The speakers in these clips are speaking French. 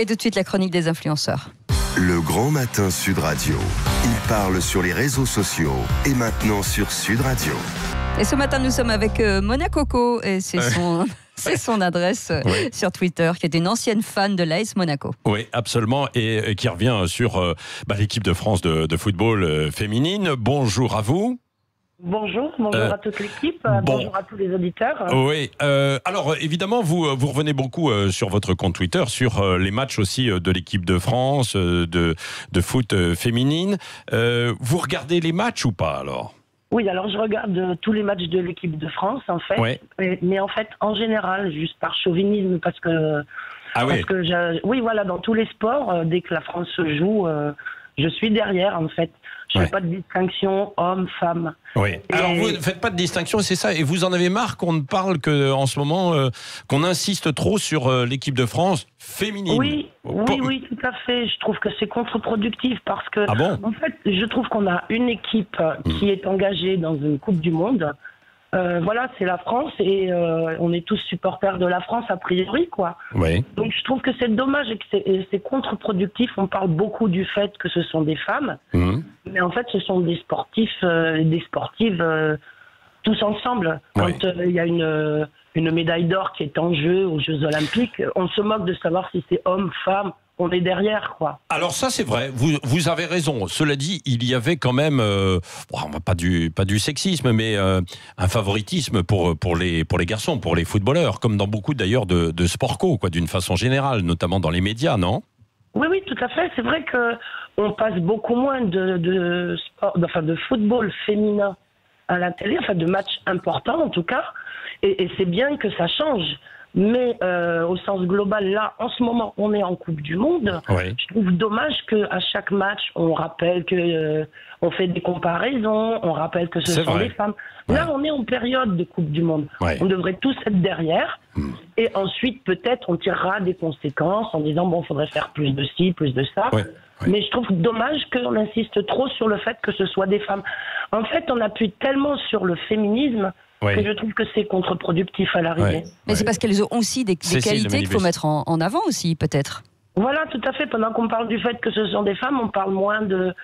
Et tout de suite, la chronique des influenceurs. Le Grand Matin Sud Radio. Il parle sur les réseaux sociaux et maintenant sur Sud Radio. Et ce matin, nous sommes avec Mona Coco et c'est son adresse sur Twitter, qui est une ancienne fan de l'AS Monaco. Oui, absolument, et qui revient sur l'équipe de France de football féminine. Bonjour à vous. Bonjour à toute l'équipe, bonjour à tous les auditeurs. Oui, alors évidemment, vous revenez beaucoup sur votre compte Twitter, sur les matchs aussi de l'équipe de France, de foot féminine. Vous regardez les matchs ou pas alors ? Oui, alors je regarde tous les matchs de l'équipe de France, en fait. Mais en fait, en général, juste par chauvinisme, parce que... oui, voilà, dans tous les sports, dès que la France se joue, je suis derrière, en fait. Je ne fais pas de distinction homme-femme. Oui. Alors vous ne faites pas de distinction, c'est ça. Et vous en avez marre qu'on ne parle qu'en ce moment, qu'on insiste trop sur l'équipe de France féminine. Oui, tout à fait. Je trouve que c'est contre-productif parce que, en fait, je trouve qu'on a une équipe qui est engagée dans une Coupe du Monde. Voilà, c'est la France et on est tous supporters de la France a priori, quoi. Oui. Donc je trouve que c'est dommage et que c'est contre-productif. On parle beaucoup du fait que ce sont des femmes, mais en fait ce sont des sportifs, des sportives tous ensemble. Quand il y a une médaille d'or qui est en jeu aux Jeux Olympiques, on se moque de savoir si c'est homme, femme. On est derrière, quoi. Alors ça, c'est vrai. Vous avez raison. Cela dit, il y avait quand même, pas du sexisme, mais un favoritisme pour les garçons, pour les footballeurs, comme dans beaucoup d'ailleurs de sport co, quoi, d'une façon générale, notamment dans les médias, non ? Oui, tout à fait. C'est vrai que on passe beaucoup moins de football féminin à la télé, de matchs importants en tout cas, et c'est bien que ça change. Mais au sens global, là, en ce moment, on est en Coupe du Monde. Je trouve dommage qu'à chaque match, on rappelle on fait des comparaisons, on rappelle que ce sont des femmes. Là, on est en période de Coupe du Monde. On devrait tous être derrière. Et ensuite, peut-être, on tirera des conséquences en disant, il faudrait faire plus de ci, plus de ça. Mais je trouve dommage qu'on insiste trop sur le fait que ce soit des femmes. En fait, on appuie tellement sur le féminisme que je trouve que c'est contre-productif à l'arrivée. Mais c'est parce qu'elles ont aussi des qualités qu'il faut mettre en avant aussi, peut-être. Voilà, tout à fait. Pendant qu'on parle du fait que ce sont des femmes, on parle moins de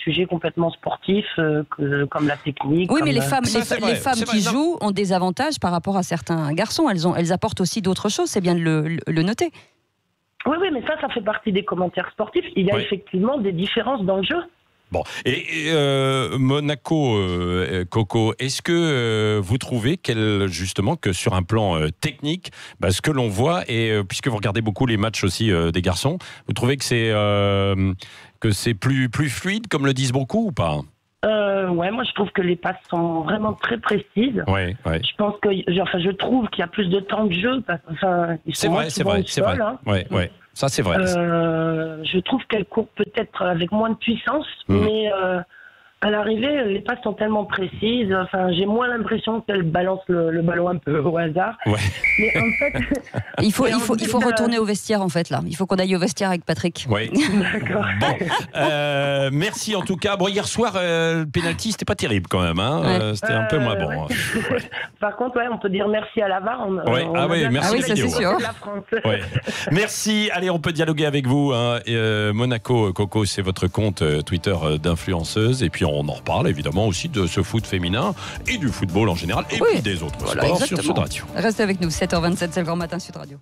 sujets complètement sportifs comme la technique. Oui, mais les femmes qui jouent ont des avantages par rapport à certains garçons. Elles apportent aussi d'autres choses, c'est bien de le noter. Oui, mais ça fait partie des commentaires sportifs. Il y a effectivement des différences dans le jeu. Bon, et Monaco, Coco, est-ce que vous trouvez que sur un plan technique, ce que l'on voit, et puisque vous regardez beaucoup les matchs aussi des garçons, vous trouvez que c'est plus fluide, comme le disent beaucoup, ou pas ? Moi je trouve que les passes sont vraiment très précises. Je pense que, je trouve qu'il y a plus de temps de jeu. C'est vrai. Ça, c'est vrai. Je trouve qu'elle court peut-être avec moins de puissance, mais à l'arrivée, les passes sont tellement précises. J'ai moins l'impression qu'elle balance le ballon un peu au hasard. Mais en fait, il faut retourner au vestiaire, en fait, là. Il faut qu'on aille au vestiaire avec Patrick. Oui. D'accord. Bon, merci en tout cas. Bon, hier soir, le pénalty, c'était pas terrible quand même. Hein. C'était un peu moins bon. Par contre, on peut dire merci à la VAR. Merci. Ça c'est sûr. Merci. Allez, on peut dialoguer avec vous. Monaco, Coco, c'est votre compte Twitter d'influenceuse. Et puis on en reparle évidemment aussi de ce foot féminin et du football en général et puis des autres sports sur Sud Radio. Restez avec nous, 7h27, c'est le Grand Matin Sud Radio.